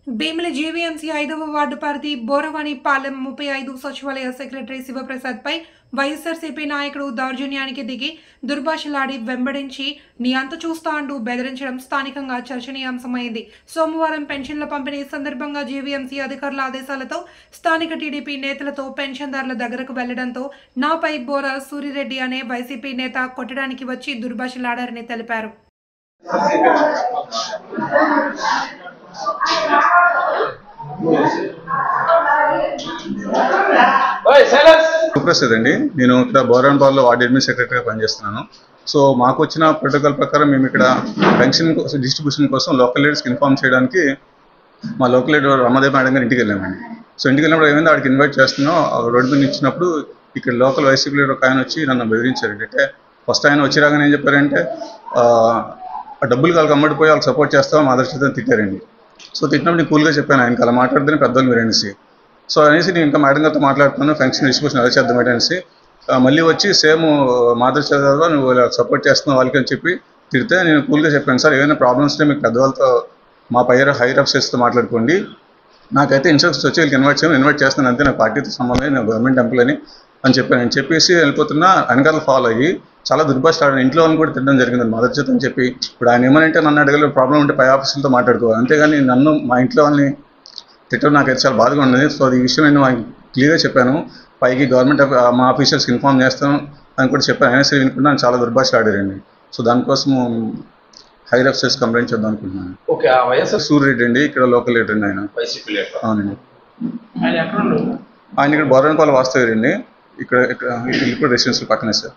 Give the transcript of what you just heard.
Bheemili GVMC 5వ ward పరిధి బోరవాణిపాలెం 35 సచివాలయ సెక్రటరీ శివప్రసాద్ పై వైఎస్ఆర్సీపీ నాయకుడు దౌర్జన్యానికి దిగి దుర్భాషలాడి వెంబడించి నీ అంత చూస్తా అంటూ బెదిరించడం స్థానికంగా చర్చనీయాంశమైంది. సోమవారం పెన్షన్ల పంపిణీ సందర్భంగా జీవీఎంసీ అధికారుల ఆదేశాలతో స్థానిక టీడీపీ నేతలతో పెన్షన్దారుల దగ్గరకు వెళ్లడంతో నాపై బోర సూరిరెడ్డి అనే వైసీపీ నేత కొట్టడానికి వచ్చి దుర్భాషలాడారని తెలిపారు. సుప్రసాద్ అండి. నేను ఇక్కడ బోరాన్పాల్లో వార్డ్ అడ్మిన్ సెక్రటరీగా పనిచేస్తున్నాను. సో మాకు వచ్చిన ప్రోటోకాల్ ప్రకారం మేము ఇక్కడ పెన్షన్ డిస్ట్రిబ్యూషన్ కోసం లోకల్ లీడర్స్కి ఇన్ఫార్మ్ చేయడానికి మా లోకల్ లీడర్ రమాదేవి మేడం గారి ఇంటికి వెళ్ళామండి. సో ఇంటికి వెళ్ళినప్పుడు ఏమైంది వాడికి ఇన్వైట్ చేస్తున్నాం, రోడ్డు మీద ఇచ్చినప్పుడు ఇక్కడ లోకల్ వైసీపీ లీడర్ ఒక ఆయన వచ్చి నన్ను బెదిరించారు. అంటే ఫస్ట్ ఆయన వచ్చి రాగానే ఏం చెప్పారంటే డబ్బులు వాళ్ళకి అమ్మడిపోయి వాళ్ళకి సపోర్ట్ చేస్తామని ఆదర్శతని తిట్టారండి. సో తిట్టినప్పుడు నేను కూల్గా చెప్పాను ఆయనకి అలా మాట్లాడితేనే పెద్దలు మీరు అనేసి. సో అనేసి నేను ఇంకా మేడం గారితో మాట్లాడుతున్నాను, పెన్షన్ డిస్ట్రిబ్యూషన్ ఎలా చేద్దాం అనేసి మళ్ళీ వచ్చి సేమ్ మాదర్ చదవగా నువ్వు సపోర్ట్ చేస్తున్నావు వాళ్ళకి అని చెప్పి తిడితే నేను కూల్గా చెప్పాను, సార్ ఏదైనా ప్రాబ్లమ్స్ ఉంటే మీకు పెద్దవాళ్ళతో మా హైర్ ఆఫీసర్స్తో మాట్లాడుకోండి, నాకైతే ఇన్స్ట్రక్షన్స్ వచ్చి వీళ్ళకి ఇన్వైట్ చేస్తాను అంతే, నా పార్టీతో సంబంధం నేను గవర్నమెంట్ ఎంప్లాయీని అని చెప్పేసి వెళ్ళిపోతున్నా వెనకాల ఫాలో అయ్యి చాలా దుర్భాషలాడాను. ఇంట్లో వాళ్ళని కూడా తిట్టడం జరిగింది మదర్ చేత అని చెప్పి. ఇప్పుడు ఆయన ఏమనంటే నన్ను అడగలేదు, ప్రాబ్లం ఉంటే పై ఆఫీసులతో మాట్లాడుకోవాలి, అంతేగాని నన్ను మా ఇంట్లో వాళ్ళని తిట్టడం నాకైతే చాలా బాధగా ఉండేది. సో అది విషయం నేను క్లియర్గా చెప్పాను, పైకి గవర్నమెంట్ మా ఆఫీసర్స్కి ఇన్ఫార్మ్ చేస్తాను అని కూడా చెప్పాను. అయినా సరే వినుకుంటే నాకు చాలా దుర్భాషలాడారండి. సో దానికోసం హైర్ ఆఫీసర్స్ కంప్లైంట్ చేద్దాం అనుకుంటున్నాను. సూర్యరెడ్డి అండి, ఇక్కడ లోకల్ లీడర్ అండి ఆయన. అవునండి, ఆయన ఇక్కడ బోరాన్పాలెం వాస్తవ్యండి. ఇక్కడ రెసిడెన్షియల్ పక్కనే సార్.